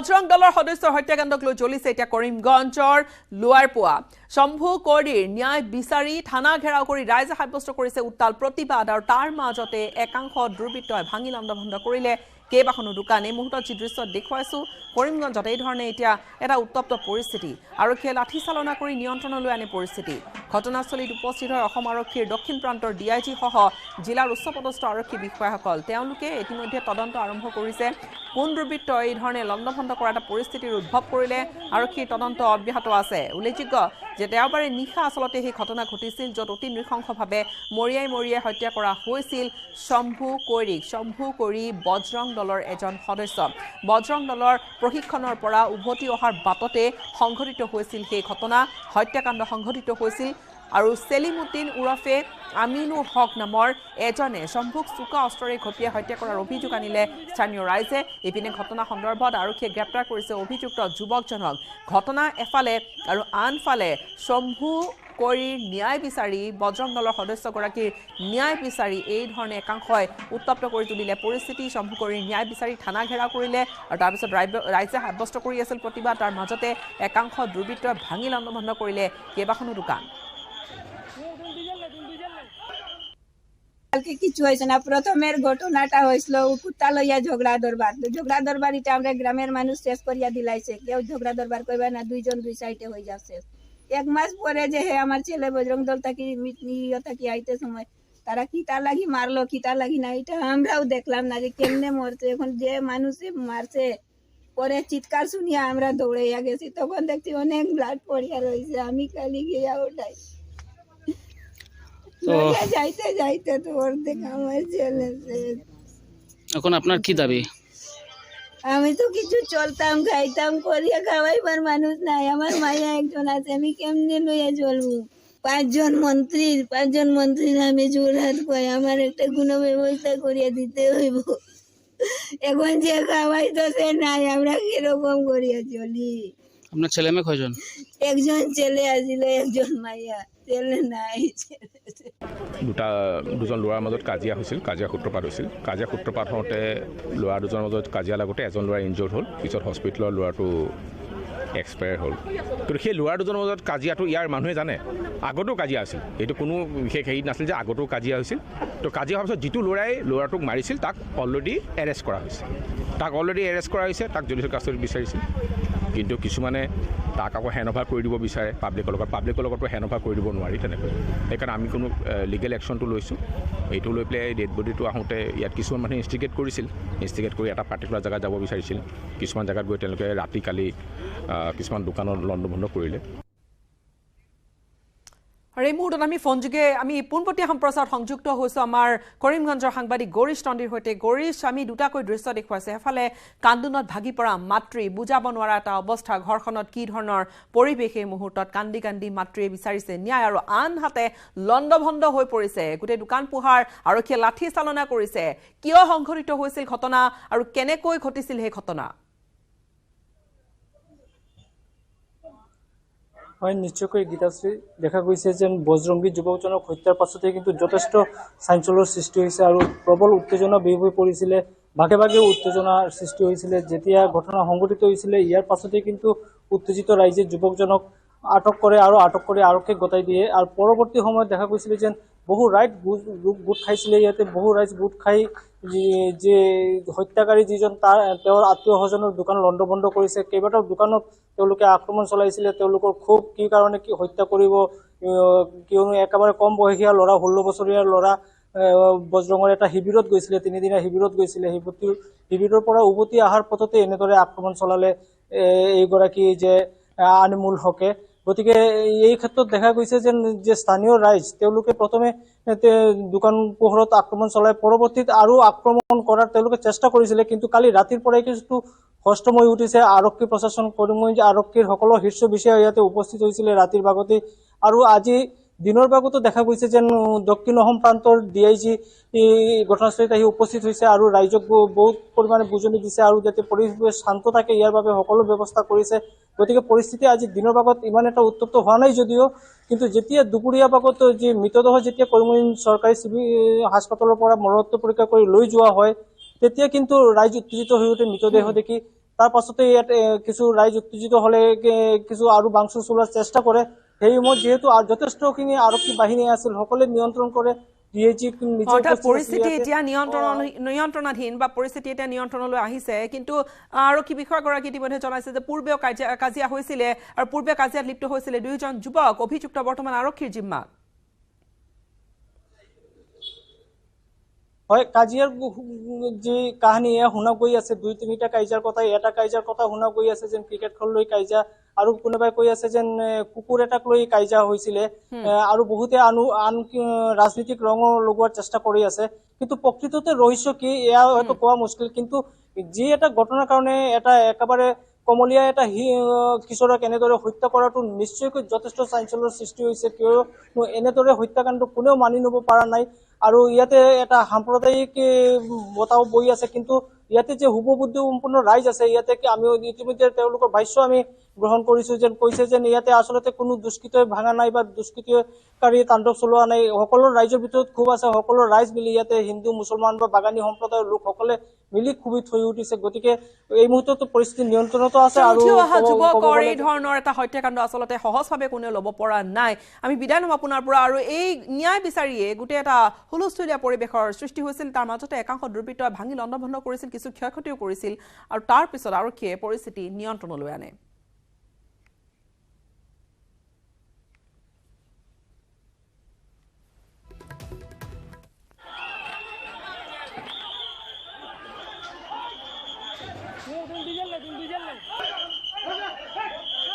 বজৰং দলৰ সদস্যৰ হত্যাকাণ্ডক লৈ চলিছে এতিয়া কৰিমগঞ্জৰ লোৱাৰপোৱা শম্ভু কোঁৱৰীৰ ন্যায় বিচাৰি থানা ঘেৰাও কৰি ৰাইজে সাব্যস্ত কৰিছে উত্তাল প্ৰতিবাদ আৰু তাৰ মাজতে একাংশ দুৰ্বৃত্তই ভাঙি লণ্ডভণ্ড কৰিলে কেইবাখনো দোকান। এই মুহূৰ্তত যি দৃশ্য দেখুৱাইছো কৰিমগঞ্জত এই ধৰণে এতিয়া এটা উত্তপ্ত পৰিস্থিতি। আৰক্ষীয়ে লাঠি চালনা কৰি নিয়ন্ত্ৰণলৈ আনে পৰিস্থিতি। ঘটনাস্থলীত উপস্থিত হয় অসম আৰক্ষীৰ দক্ষিণ প্ৰান্তৰ ডিআইজি সহ জিলাৰ উচ্চপদস্থ আৰক্ষী বিষয়াসকল। তেওঁলোকে ইতিমধ্যে তদন্ত আৰম্ভ কৰিছে। কোন দুৰ্বৃত্তই এই ধৰণে লণ্ডভণ্ড কৰা এটা পৰিস্থিতিৰ উদ্ভৱ কৰিলে আৰক্ষীৰ তদন্ত অব্যাহত আছে। উল্লেখযোগ্য যে দেওবাৰে নিশা আচলতে সেই ঘটনা ঘটিছিল য'ত অতি নৃশংসভাৱে মৰিয়াই হত্যা কৰা হৈছিল শম্ভু কোঁৱৰীক। শম্ভু কোঁৱৰী বজৰং দলৰ এজন সদস্য। বজৰং দলৰ প্ৰশিক্ষণৰ পৰা উভতি অহাৰ বাটতে সংঘটিত হৈছিল সেই ঘটনা। হত্যাকাণ্ড সংঘটিত হৈছিল আৰু সেলিমুদ্দিন ওৰফে আমিনুল হক নামৰ এজনে শম্ভুক চোকা অস্ত্ৰৰে ঘটিয়াই হত্যা কৰাৰ অভিযোগ আনিলে স্থানীয় ৰাইজে। ইপিনে ঘটনা সন্দৰ্ভত আৰক্ষীয়ে গ্ৰেপ্তাৰ কৰিছে অভিযুক্ত যুৱকজনক। ঘটনা এফালে আৰু আনফালে শম্ভু কোঁৱৰীৰ ন্যায় বিচাৰি বজৰং দলৰ সদস্যগৰাকীৰ ন্যায় বিচাৰি এই ধৰণে একাংশই উত্তপ্ত কৰি তুলিলে পৰিস্থিতি। শম্ভু কোঁৱৰীৰ ন্যায় বিচাৰি থানা ঘেৰাও কৰিলে আৰু তাৰপিছত ৰাইজে সাব্যস্ত কৰি আছিল প্ৰতিবাদ। তাৰ মাজতে একাংশ দুৰ্বৃত্তই ভাঙি লণ্ডভণ্ড কৰিলে কেইবাখনো দোকান। কালকে কিছু হয়েছে না। প্রথমের ঘটনাটা হয়েছিল কুত্তা লইয়া ঝগড়া দরবার এটা আমরা গ্রামের মানুষ শেষ করিয়া দিলাইছে। কেউ ঝগড়া দরবার করবে না, দুইজন দুই সাইডে হয়ে যাচ্ছে। এক মাস পরে যে হে আমার ছেলে বজরং দল থাকি আইতে সময় তারা কিতা লাগি মারলো কিতা লাগি না এটা আমরাও দেখলাম না যে কেমনে মরছে। এখন যে মানুষে মারছে পরে চিৎকার শুনিয়া আমরা দৌড়াইয়া গেছি, তখন দেখছি অনেক ব্লাড পড়িয়া রয়েছে। আমি খালি গিয়া ওটাই যাইতে যাইতে তো অর্ধেক আমার ছেলে। এখন আপনার কি দাবি? আমি তো কিছু চলতাম খাইতাম করিয়া খাওয়াইবার মানুষ নাই। আমার মাইয়া একজন আছে, আমি কেমনে লইয়া চলবো? পাঁচজন মন্ত্রীর আমি জোরহাত পাই, আমার একটা কোনো ব্যবস্থা করিয়া দিতে হইব। এখন যে খাওয়াই তো সে নাই, আমরা কিরকম করিয়া চলি? আপনার ছেলে মেয়ে কয়জন? একজন ছেলে আছিল, একজন মাইয়া। ছেলে নাই। দুজন ল'ৰাৰ মাজত কাজিয়া হৈছিল, কাজিয়া সূত্ৰপাত হৈছিল। কাজিয়া সূত্ৰপাত হওঁতে ল'ৰা দুজনৰ মাজত কাজিয়া লাগোতে এজন ল'ৰা ইনজৰ্ড হ'ল। পিছত হস্পিটেলৰ ল'ৰাটো এক্সপায়াৰ হ'ল। কিন্তু সেই ল'ৰা দুজনৰ মাজত কাজিয়াটো ইয়াৰ মানুহে জানে আগতেও কাজিয়া আছিল। এইটো কোনো বিশেষ হেৰি নাছিল যে আগতেও কাজিয়া হৈছিল। তো কাজিয়া হোৱাৰ পিছত যিটো ল'ৰাই ল'ৰাটোক মাৰিছিল তাক অলৰেডি এৰেষ্ট কৰা হৈছে। তাক জুডিচিয়েল কাষ্টডিত বিচাৰিছিল। কিন্তু কিছুমানে তাক আকৌ হেণ্ডঅভাৰ কৰি দিব বিচাৰে পাব্লিকৰ লগতো হেণ্ডঅভাৰ কৰি দিব নোৱাৰি তেনেকৈ। সেইকাৰণে আমি কোনো লিগেল একশ্যনটো লৈছোঁ। এইটো লৈ পেলাই ডেড বডিটো আহোঁতে ইয়াত কিছুমান মানুহে ইনষ্টিগেট কৰি এটা পাৰ্টিকুলাৰ জেগাত যাব বিচাৰিছিল। কিছুমান জেগাত গৈ তেওঁলোকে ৰাতি কালি কিছুমান দোকানত লণ্ডভণ্ড কৰিলে। আৰু এই মুহূৰ্তত আমি ফোনযোগে আমি পোনপটীয়া সম্প্ৰচাৰত সংযুক্ত হৈছোঁ আমাৰ কৰিমগঞ্জৰ সাংবাদিক গৌৰীশ নন্দীৰ সৈতে। গৌৰীশ, আমি দুটাকৈ দৃশ্য দেখুৱাইছে। এফালে কান্দোনত ভাগি পৰা মাতৃ, বুজাব নোৱাৰা এটা অৱস্থা, ঘৰখনত কি ধৰণৰ পৰিৱেশ এই মুহূৰ্তত। কান্দি কান্দি মাতৃয়ে বিচাৰিছে ন্যায় আৰু আনহাতে লণ্ডভণ্ড হৈ পৰিছে গোটেই দোকান পোহাৰ। আৰক্ষীয়ে লাঠি চালনা কৰিছে। কিয় সংঘটিত হৈছিল ঘটনা আৰু কেনেকৈ ঘটিছিল সেই ঘটনা? হয়, নিশ্চয়কৈ গীতাশ্ৰী, দেখা গৈছে যে বজৰংগী যুৱকজনক হত্যাৰ পাছতে কিন্তু যথেষ্ট চাঞ্চল্যৰ সৃষ্টি হৈছে আৰু প্ৰবল উত্তেজনা বিয়পি হৈ পৰিছিলে। ভাগে ভাগে উত্তেজনাৰ সৃষ্টি হৈছিলে। যেতিয়া ঘটনা সংঘটিত হৈছিলে ইয়াৰ পাছতে কিন্তু উত্তেজিত ৰাইজে যুৱকজনক আটক কৰে আৰু আৰক্ষীক গতাই দিয়ে। আৰু পৰৱৰ্তী সময়ত দেখা গৈছিলে যেন বহু ৰাইজ গোট খাইছিলে ইয়াতে। বহু ৰাইজ গোট খাই যে হত্যাকাৰী যিজন তেওঁৰ আত্মীয় স্বজনৰ দোকান লণ্ডভণ্ড কৰিছে। কেইবাটাও দোকানত তেওঁলোকে আক্ৰমণ চলাইছিলে। তেওঁলোকৰ ক্ষোভ কি কাৰণে কি হত্যা কৰিব, কিয়নো একেবাৰে কম বয়সীয়া ল'ৰা, 16 বছৰীয়া ল'ৰা বজৰঙৰ এটা শিবিৰত গৈছিলে, 3 দিনীয়া শিবিৰত গৈছিলে। শিবিৰৰ পৰা উভতি অহাৰ পথতে এনেদৰে আক্ৰমণ চলালে এইগৰাকী যে আনিমুল হকে। গতিকে এই ক্ষেত্ৰত দেখা গৈছে যে স্থানীয় ৰাইজ তেওঁলোকে প্ৰথমে দোকান পোহৰত আক্ৰমণ চলাই পৰৱৰ্তীত আৰু আক্ৰমণ কৰাৰ তেওঁলোকে চেষ্টা কৰিছিলে। কিন্তু কালি ৰাতিৰ পৰাই কিছু হস্তম হৈ উঠিছে আৰক্ষী প্ৰশাসন কৰ্মী, আৰক্ষীৰ সকলো শীৰ্ষ বিষয়া ইয়াতে উপস্থিত হৈছিলে ৰাতিৰ ভাগতে। আৰু আজি দিনৰ ভাগতো দেখা গৈছে যেন দক্ষিণ অসম প্ৰান্তৰ ডিআইজি ঘটনাস্থলীত আহি উপস্থিত হৈছে আৰু ৰাইজক বহুত পৰিমাণে বুজনি দিছে আৰু যাতে পৰিৱেশ শান্ত থাকে ইয়াৰ বাবে সকলো ব্যৱস্থা কৰিছে। গতিকে পৰিস্থিতি আজি দিনৰ ভাগত ইমান এটা উত্তপ্ত হোৱা নাই যদিও, কিন্তু যেতিয়া দুপৰীয়া ভাগত যি মৃতদেহ যেতিয়া কৰিমগঞ্জ চৰকাৰী চিভিল হাস্পাতালৰ পৰা মৰণোত্তৰ পৰীক্ষা কৰি লৈ যোৱা হয় তেতিয়া কিন্তু ৰাইজ উত্তেজিত হৈ উঠে। মৃতদেহ দেখি তাৰ পাছতে ইয়াত কিছু ৰাইজ উত্তেজিত হলে কিছু আৰু ভাঙচুৰ চলোৱাৰ চেষ্টা কৰে। সেই সময়ত যিহেতু যথেষ্টখিনি আৰক্ষী বাহিনী আছিল, সকলোৱে নিয়ন্ত্ৰণ কৰে। অৰ্থাৎ পৰিস্থিতি এতিয়া নিয়ন্ত্ৰণাধীন বা পৰিস্থিতি এতিয়া নিয়ন্ত্ৰণলৈ আহিছে, কিন্তু আৰক্ষী বিষয়াগৰাকী ইতিমধ্যে জনাইছে যে পূৰ্বেও কাজিয়া হৈছিলে আৰু পূৰ্বে কাজিয়াত লিপ্ত হৈছিলে 2জন যুৱক। অভিযুক্ত বৰ্তমান আৰক্ষীৰ জিম্মাত। হয়, কাজিয়াৰ যি কাহিনী শুনা গৈ আছে, 2-3টা কাজিয়াৰ কথা। এটা কাজিয়াৰ কথা শুনা গৈ আছে যেন ক্ৰিকেট খেল লৈ কাজিয়া, আৰু কোনোবাই কৈ আছে যেন কুকুৰ এটাক লৈ কাজিয়া হৈছিলে, আৰু বহুতে আন ৰাজনীতিক ৰঙ লগোৱাৰ চেষ্টা কৰি আছে। কিন্তু প্ৰকৃততে ৰহস্য কি এয়া হয়তো কোৱা মুস্কিল। কিন্তু যি এটা ঘটনাৰ কাৰণে এটা একেবাৰে কমলীয়া এটা কিশোৰক এনেদৰে হত্যা কৰাটো নিশ্চয়কৈ যথেষ্ট চাঞ্চল্যৰ সৃষ্টি হৈছে, কিয়নো এনেদৰে হত্যাকাণ্ড কোনেও মানি ল'ব পৰা নাই। আৰু ইয়াতে এটা সাম্প্ৰদায়িক বতাহ বৈ আছে, কিন্তু ইয়াতে যে হুববুদ্ধি সম্পূৰ্ণ ৰাইজ আছে, ইয়াতে আমি ইতিমধ্যে তেওঁলোকৰ ভাষ্য আমি গ্ৰহণ কৰিছো, যেন কৈছে যেন ইয়াতে আচলতে কোনো দুষ্কৃতই ভাঙা নাই বা দুষ্কৃতিকাৰী তাণ্ডৱ চলোৱা নাই। সকলো ৰাইজৰ ভিতৰত ক্ষোভ আছে, সকলো ৰাইজ মিলি ইয়াতে হিন্দু মুছলমান বা বাগানী সম্প্ৰদায়ৰ লোকসকলে মিলি ক্ষোভিত হৈ উঠিছে। গতিকে এই মুহূৰ্তত পৰিস্থিতি নিয়ন্ত্ৰণতো আছে। আৰু যুৱকৰ এই ধৰণৰ এটা হত্যাকাণ্ড আচলতে সহজভাৱে কোনেও ল'ব পৰা নাই। আমি বিদায় ল'ম আপোনাৰ পৰা। আৰু এই ন্যায় বিচাৰিয়ে গোটেই এটা হুলস্থুলীয়া পৰিৱেশৰ সৃষ্টি হৈছিল। তাৰ মাজতে একাংশ দুৰ্বৃত্তই ভাঙি লণ্ডভণ্ড কৰিছিল, কিছু ক্ষয়ক্ষতিও কৰিছিল, আৰু তাৰ পিছত আৰক্ষীয়ে পৰিস্থিতি নিয়ন্ত্ৰণলৈ আনে।